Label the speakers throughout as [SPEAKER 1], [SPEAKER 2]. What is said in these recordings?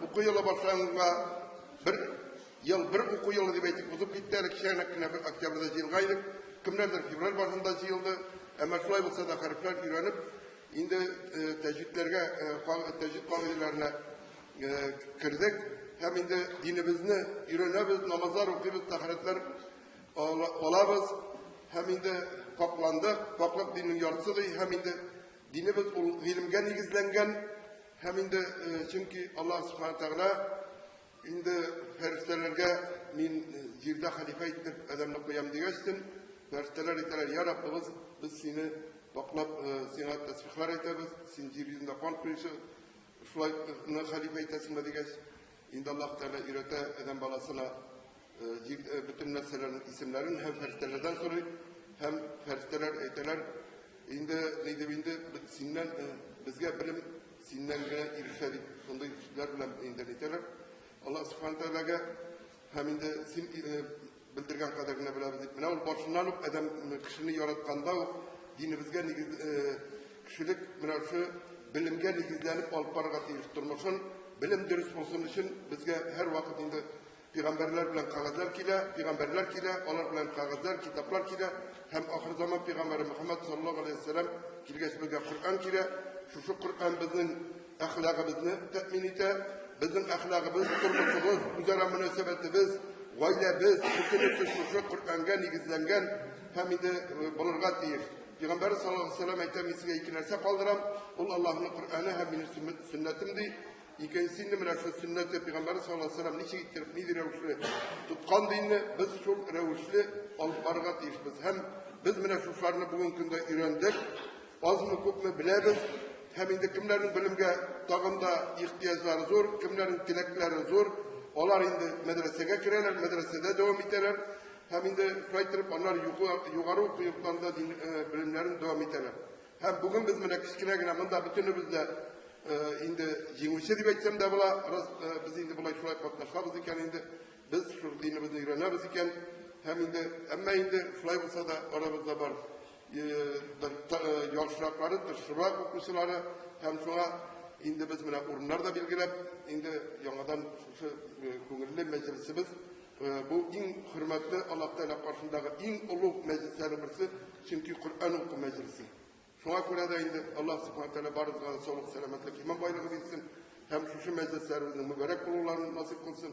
[SPEAKER 1] Oku yılı başlangıçta bir oku yılı diye aytıp uzup gittiler. Kişilerine oktyabrda jıyılgaydık. Kimlerdir fevral başında jıyıldı. Ama şulay bolsa da harfler öğrenip indi tecvidlerge, tecvid kaidelerine kirdik. Hem indi dinimizni öğrenemiz, namazlar okuyup taharetler olabız. Hem indi paklandık, paklak dinin yarısıdır. Hem indi dinimiz ilimge negizlengen. Hem indi çünkü Allah subhanahu teala indi feriştelerge min jirde halife ettir adamla koyam diyorsun. Ferişteler iteler ya Rabbimiz biz seni paklap sana tesbihler eteriz. Sen jir yüzünde kan kuyusu şulay halife etesin mi diyorsun. İndi Allah Teala irete adam balasına bütün nesillerin isimlerin hem feriştelerden soruyor hem ferişteler eteler indi neydi indi sinden bizge bilim sinden irişedik sonda işler bilen indi eteler Allah subhanahu teala'ga hem indi sin bildirgen kadarına bile biz etmene ol başından adam kişini yaratkanda dinimizge kişilik münafı bilimge negizlenip alıp paragat iliştirmişsin bilim dürüst olsun için bizge her vakit indi Peygamberler bilen kağıtlar kile, onlar bilen kağıtlar, kitaplar kile, hem ahir zaman Peygamber Muhammed sallallahu aleyhi ve sellem kilgeç bilge Kur'an kile, şu Kur'an bizim ahlakımızı temin ete, bizim ahlakımız, turmuşumuz, üzere münasebetimiz, gayla biz, bütün şu Kur'an'a negizlengen, hem de bulurgat değil. Peygamber sallallahu aleyhi ve sellem eytemisiyle iki nerse kaldıram, Allah'ın Kur'an'ı hem benim sünnetimdi. İkincisinde münasebet sünneti Peygamber sallallahu aleyhi ve sellem niçin getirip nedir revuşlu tutkan dinle biz şu revuşlu alıp bargat işimiz. Hem biz münasebetlerini bugün günde öğrendik. Az mı çok mu bilebiz. Hem indi kimlerin bilimge tağında ihtiyaçları zor, kimlerin dilekleri zor. Onlar indi medreseye girerler, medresede devam ederler. Hem indi şaytırıp onlar yukarı okuyup bilimlerin devam ederler. Hem bugün biz münakişkine mında bütünümüzde indi jinguşe diye etsem de bula biz indi bulay şulay katlaşabız iken indi biz şu dinimizni öğrenemiz iken hem indi ama indi şulay bulsa da aramızda var yolşurakları, şurak okusuları hem şuna indi biz buna urunlar da bilgilep indi yanıdan şu köngüllü meclisimiz bu en hürmetli Allah Teala karşısındaki en ulu meclislerin birisi çünkü Kur'an oku meclisi. Şuna göre de indi Allah subhanahu teala barızgana sağlık selametlik iman baylığı bilsin. Hem şu meclislerimizin mübarek bulurlarını nasip kılsın.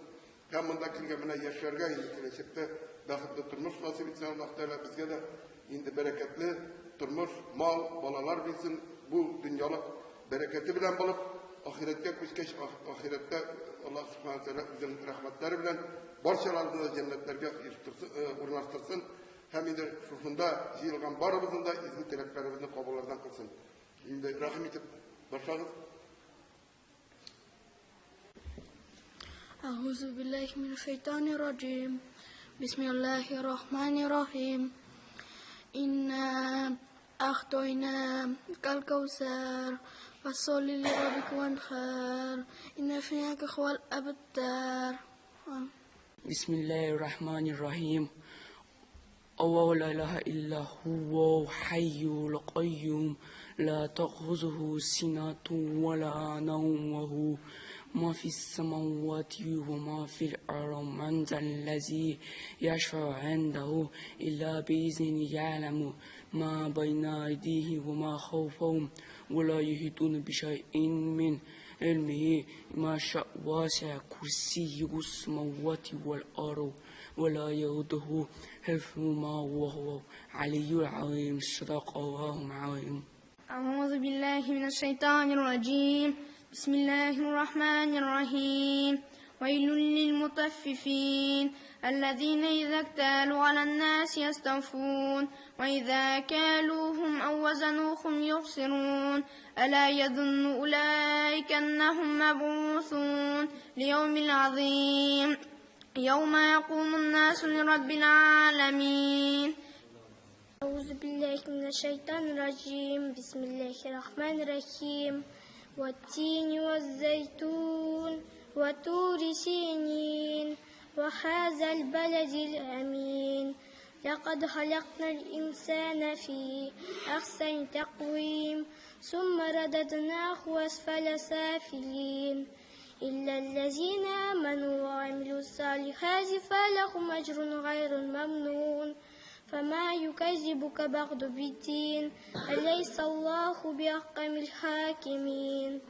[SPEAKER 1] Hem bundaki gemine yaşarga indi gelecekte bakıtlı turmuş nasip etsin Allah Teala bizge de indi bereketli turmuş mal balalar bilsin. Bu dünyalık bereketi bilen bulup ahirette kuşkeş ahirette Allah subhanahu teala bizim rahmetleri bilen barşalarını cennetlerge urnaştırsın. Hem indi şurfunda jıyılgan barımızın da izli tileklerimizin kabullarından kılsın. Şimdi rahim etip başlayalım.
[SPEAKER 2] Euzubillahimineşşeytanirracim. Bismillahirrahmanirrahim. İnna ahtoyna kal kevser. Fasolli li rabbika vanhar. İnne fiyâke huvel abtar.
[SPEAKER 3] Bismillahirrahmanirrahim. الله لا إله إلا هو حي القيوم لا تأخذه سنة ولا نوم وهو ما في السماوات وما في الأرض من ذا الذي يشفع عنده إلا بإذنه يعلم ما بين أيديهم وما خلفهم ولا يحيطون بشيء من علمه ما شاء واسع كرسيه السماوات والأرض ولا يؤوده حفظهما وهو علي العظيم صدق الله العظيم.
[SPEAKER 4] أعوذ بالله من الشيطان الرجيم. بسم الله الرحمن الرحيم. ويل للمطففين الذين إذا اكتالوا على الناس يستوفون وإذا كالوهم أو وزنوهم يخسرون ألا يظن أولئك أنهم مبعوثون ليوم عظيم يوم يقوم الناس لرب العالمين.
[SPEAKER 5] أعوذ بالله من الشيطان الرجيم. بسم الله الرحمن الرحيم. والتين والزيتون وطور سينين وهذا البلد الأمين لقد خلقنا الإنسان في أحسن تقويم ثم رددناه أسفل سافلين إلا الذين آمنوا وعملوا الصالحات فلهم أجر غير ممنون فما يكذبك بعد بالدين أليس الله بأحكم الحاكمين.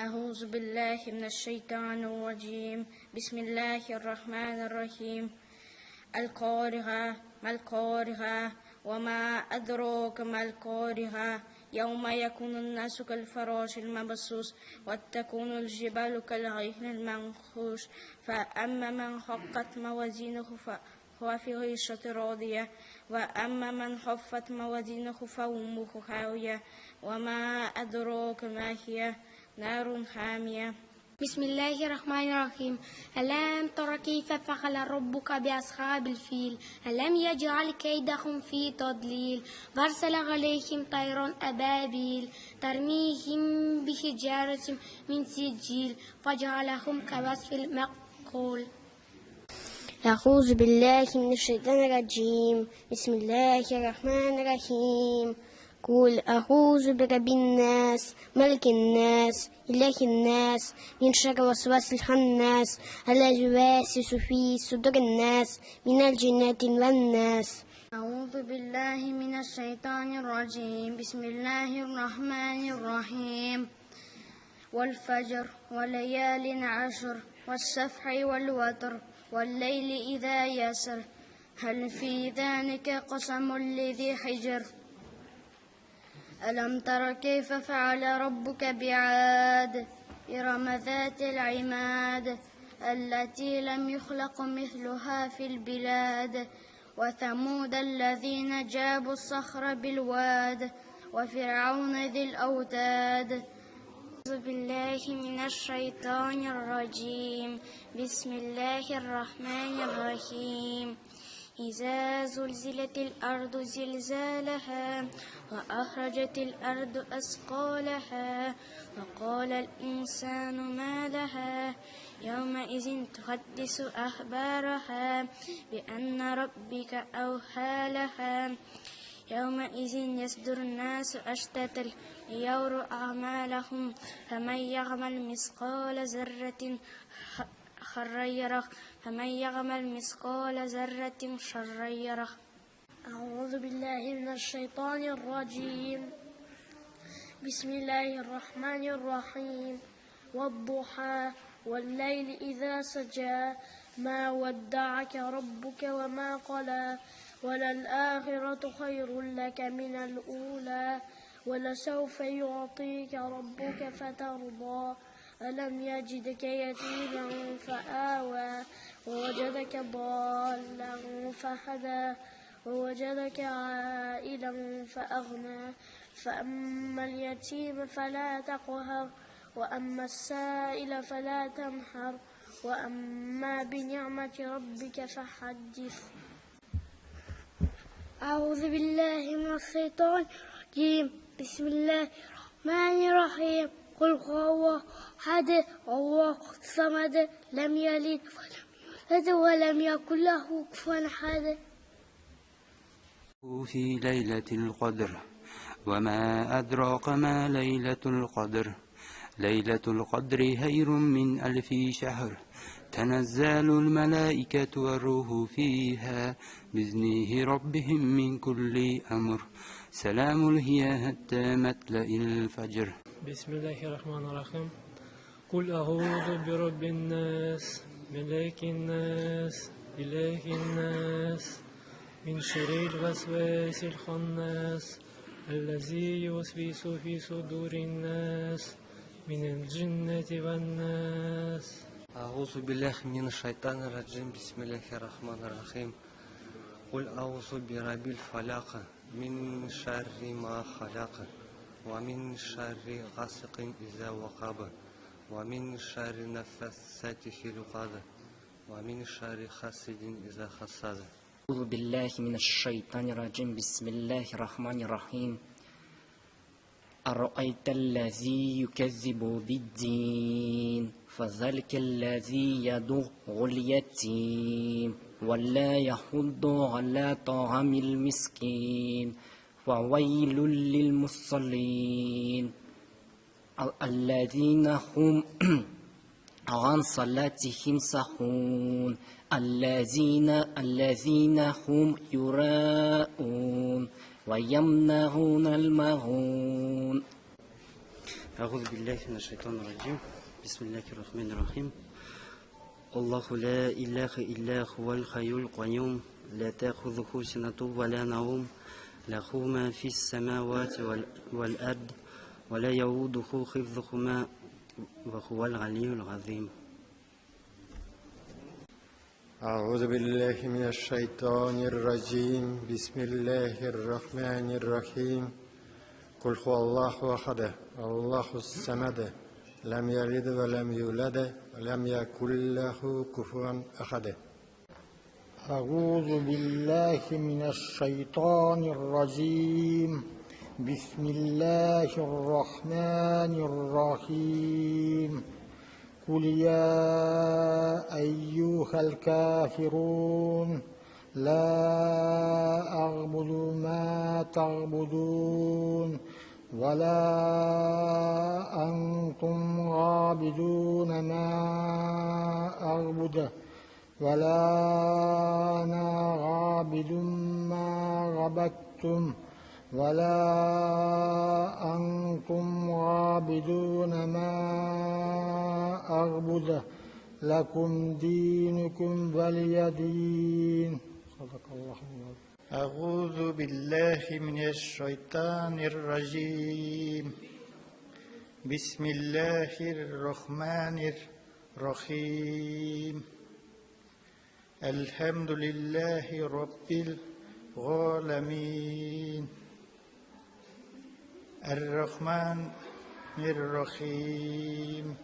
[SPEAKER 4] أعوذ بالله من الشيطان الرجيم. بسم الله الرحمن الرحيم. القارعة ما القارعة وما أدراك ما القارعة يوم يكون الناس كالفراش المبثوث وتكون الجبال كالعهن المنفوش فأما من خفت موازينه فهو في عيشة راضية وأما من خفت موازينه فأمه هاوية وما أدراك ما هي نار حامية.
[SPEAKER 5] بسم الله الرحمن الرحيم. ألم تر كيف فعل ربك بأصحاب الفيل ألم يجعل كيدهم في تضليل وأرسل عليهم طيرا أبابيل ترميهم بحجارة من سجيل فجعلهم كعصف مأكول. أعوذ بالله من الشيطان الرجيم. بسم الله الرحمن الرحيم. قل أعوذ برب الناس ملك الناس إله الناس من شر وسواس الخناس الذي يوسوس في صدور الناس من الجنة والناس.
[SPEAKER 4] أعوذ بالله من الشيطان الرجيم. بسم الله الرحمن الرحيم. والفجر وليال عشر والشفع والوتر والليل إذا يسر هل في ذلك قسم لذي حجر. ألم تر كيف فعل ربك بعاد إرم ذات العماد التي لم يخلق مثلها في البلاد وثمود الذين جابوا الصخر بالواد وفرعون ذي الأوتاد. أعوذ بالله من الشيطان الرجيم. بسم الله الرحمن الرحيم. إذا زلزلت الأرض زلزالها وأخرجت الأرض أثقالها وقال الإنسان ما لها يومئذ تحدث أخبارها بأن ربك أوحى لها يومئذ يصدر الناس أشتاتا ليروا أعمالهم فمن يعمل مثقال ذرة خيرا يره فمن يعمل مثقال ذرة شرا يره. أعوذ بالله من الشيطان الرجيم. بسم الله الرحمن الرحيم. والضحى والليل إذا سجى ما ودعك ربك وما قلى وللآخرة خير لك من الأولى ولسوف يعطيك ربك فترضى ألم يجدك يتيما فآوى ووجدك ضالا فهدى ووجدك عائلا فأغنى فأما اليتيم فلا تقهر وأما السائل فلا تنهر وأما بنعمة ربك فحدث. أعوذ بالله من الشيطان الرجيم. بسم الله الرحمن الرحيم. قل هو أحد الله الصمد لم يلد ولم يولد ولم يكن له كفوا أحد.
[SPEAKER 6] في ليلة القدر وما أدراك ما ليلة القدر ليلة القدر خير من 1000 شهر تنزل الملائكة والروح فيها بإذن ربهم من كل أمر سلام هي حتى مطلع الفجر.
[SPEAKER 7] بسم الله الرحمن الرحيم. قل أعوذ برب الناس ملك الناس إله الناس من شر الوسواس الخناس الذي يوسوس في صدور الناس من الجنة والناس.
[SPEAKER 8] أعوذ بالله من الشيطان الرجيم. بسم الله الرحمن الرحيم. قل أعوذ برب الفلق من شر ما خلق ومن شر غاسق إذا وقب ومن شر النفاثات في العقد ومن شر حاسد إذا حسد.
[SPEAKER 9] أعوذ بالله من الشيطان الرجيم. بسم الله الرحمن الرحيم. أرأيت الذي يكذب بالدين فذلك الذي يدعو اليتيم ولا يحض على طعام المسكين وويل للمصلين الذين هم عن صلاتهم ساهون الذين هم يراءون ويمنعون الماعون.
[SPEAKER 10] أعوذ بالله من الشيطان الرجيم. بسم الله الرحمن الرحيم. الله لا إله إلا هو الحي القيوم لا تأخذه سنة ولا نوم له ما في السماوات والأرض ولا يؤوده حفظهما وهو العلي العظيم.
[SPEAKER 11] أعوذ بالله من الشيطان الرجيم. بسم الله الرحمن الرحيم. قل هو الله أحد الله الصمد لم يلد ولم يولد ولم يكن له كفوا أحد.
[SPEAKER 12] أعوذ بالله من الشيطان الرجيم. بسم الله الرحمن الرحيم. قل يا أيها الكافرون لا أعبد ما تعبدون ولا أنتم عابدون ما أعبد ولا أنا عابد ما عبدتم ولا أنتم عابدون ما أعبد لكم دينكم ولي دين. صدق الله العظيم.
[SPEAKER 13] أعوذ بالله من الشيطان الرجيم. بسم الله الرحمن الرحيم. الحمد لله رب العالمين الرحمن الرحيم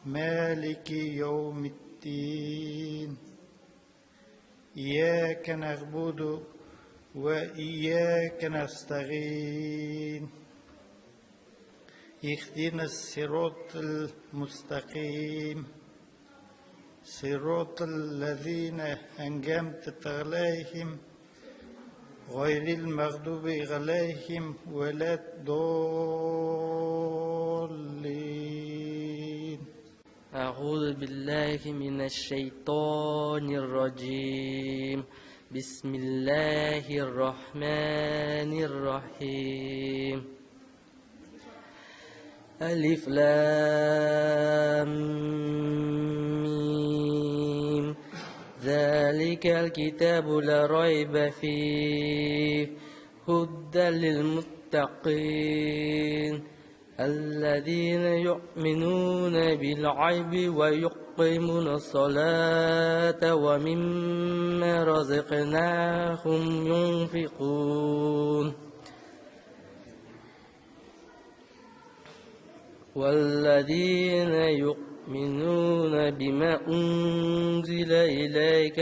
[SPEAKER 13] مالك يوم الدين إياك نعبد وإياك نستعين اهدنا الصراط المستقيم صراط الذين أنعمت عليهم غير المغضوب عليهم ولا الضالين.
[SPEAKER 14] أعوذ بالله من الشيطان الرجيم. بسم الله الرحمن الرحيم. ألف لام ميم ذلك الكتاب لا ريب فيه هدى للمتقين الذين يؤمنون بالغيب ويقيمون الصلاة ومما رزقناهم ينفقون والذين يؤمنون بما أنزل إليك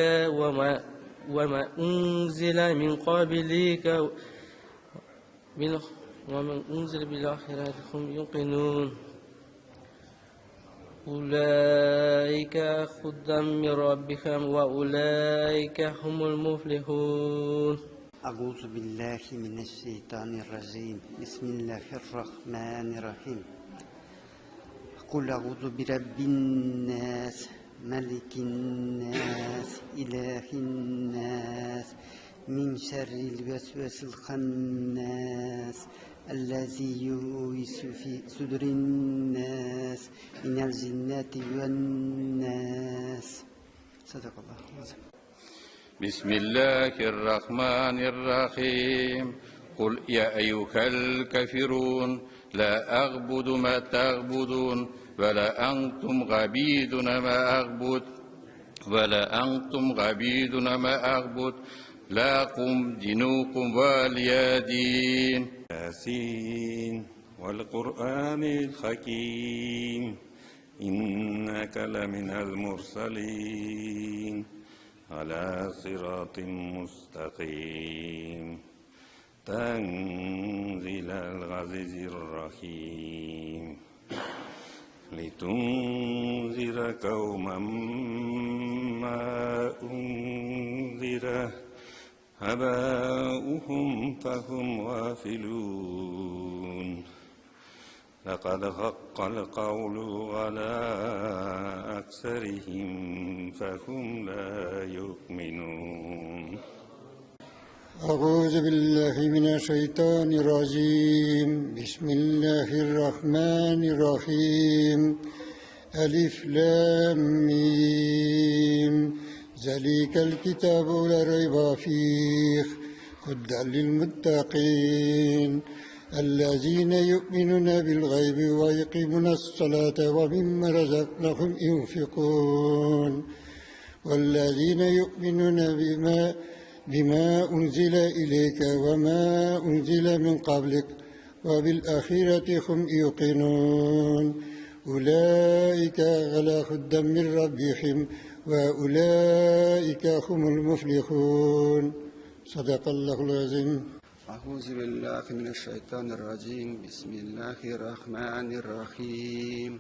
[SPEAKER 14] وما أنزل من قبلك ومن أنزل بالآخرة هم يوقنون أولئك هدى من ربهم وأولئك هم المفلحون.
[SPEAKER 10] أعوذ بالله من الشيطان الرجيم. بسم الله الرحمن الرحيم. قل أعوذ برب الناس ملك الناس إله الناس من شر الوسواس الخناس الذي يوسوس في صدور الناس من الجنة والناس. صدق الله العظيم.
[SPEAKER 15] بسم الله الرحمن الرحيم. قل يا أيها الكافرون لا أعبد ما تعبدون ولا أنتم عبيدون ما أعبد لكم دينكم ولي دين.
[SPEAKER 16] ياسين والقرآن الحكيم إنك لمن المرسلين على صراط مستقيم تنزيل العزيز الرحيم لتنذر قوما ما أنذر آباؤهم فهم غافلون لقد حق القول على أكثرهم فهم لا يؤمنون
[SPEAKER 11] أعوذ بالله من الشيطان الرجيم بسم الله الرحمن الرحيم ألف لام ميم ذلك الكتاب لا ريب فيه هدى للمتقين الذين يؤمنون بالغيب ويقيمون الصلاة ومما رزقناهم ينفقون والذين يؤمنون بما أنزل إليك وما أنزل من قبلك وبالآخرة هم يوقنون أولئك على هدى من ربهم وأولئك هم المفلحون صدق الله العظيم.
[SPEAKER 6] أعوذ بالله من الشيطان الرجيم بسم الله الرحمن الرحيم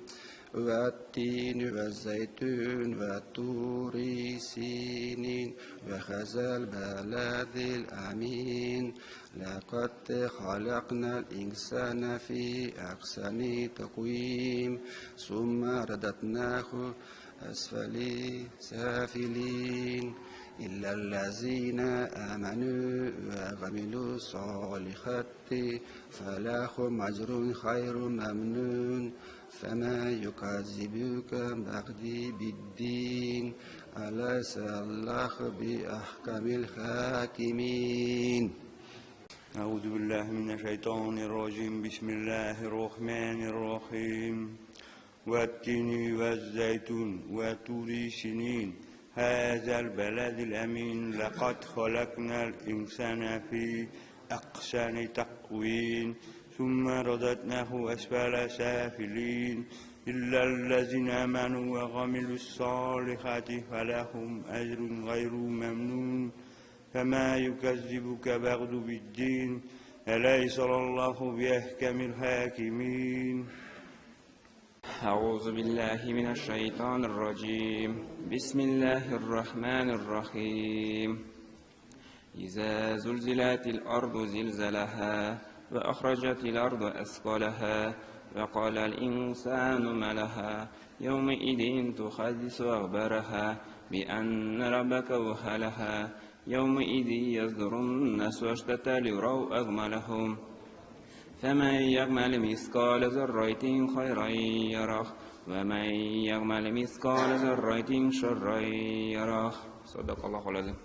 [SPEAKER 6] والتين والزيتون والطور سينين وهذا البلد الأمين لقد خلقنا الإنسان في أحسن تقويم ثم رددناه أسفل سافلين إلا الذين آمنوا وعملوا الصالحات فلهم أجر غير ممنون فما يكذبك بعد بالدين أليس الله بأحكم الحاكمين.
[SPEAKER 16] أعوذ بالله من الشيطان الرجيم بسم الله الرحمن الرحيم والتين والزيتون وطور سينين هذا البلد الأمين لقد خلقنا الإنسان في أحسن تقويم ثم رددناه أسفل سافلين إلا الذين آمنوا وعملوا الصالحات فلهم أجر غير ممنون فما يكذبك بعد بالدين أليس الله بأحكم الحاكمين.
[SPEAKER 6] أعوذ بالله من الشيطان الرجيم بسم الله الرحمن الرحيم إذا زلزلت الأرض زلزلها وأخرجت الأرض أثقالها وقال الإنسان ما لها يومئذ تحدث أخبارها بأن ربك وهلها يومئذ يصدر الناس أشتاتا ليروا أعمالهم فمن يعمل مثقال ذرة خيرا يره ومن يعمل مثقال ذرة شرا يره صدق الله العظيم.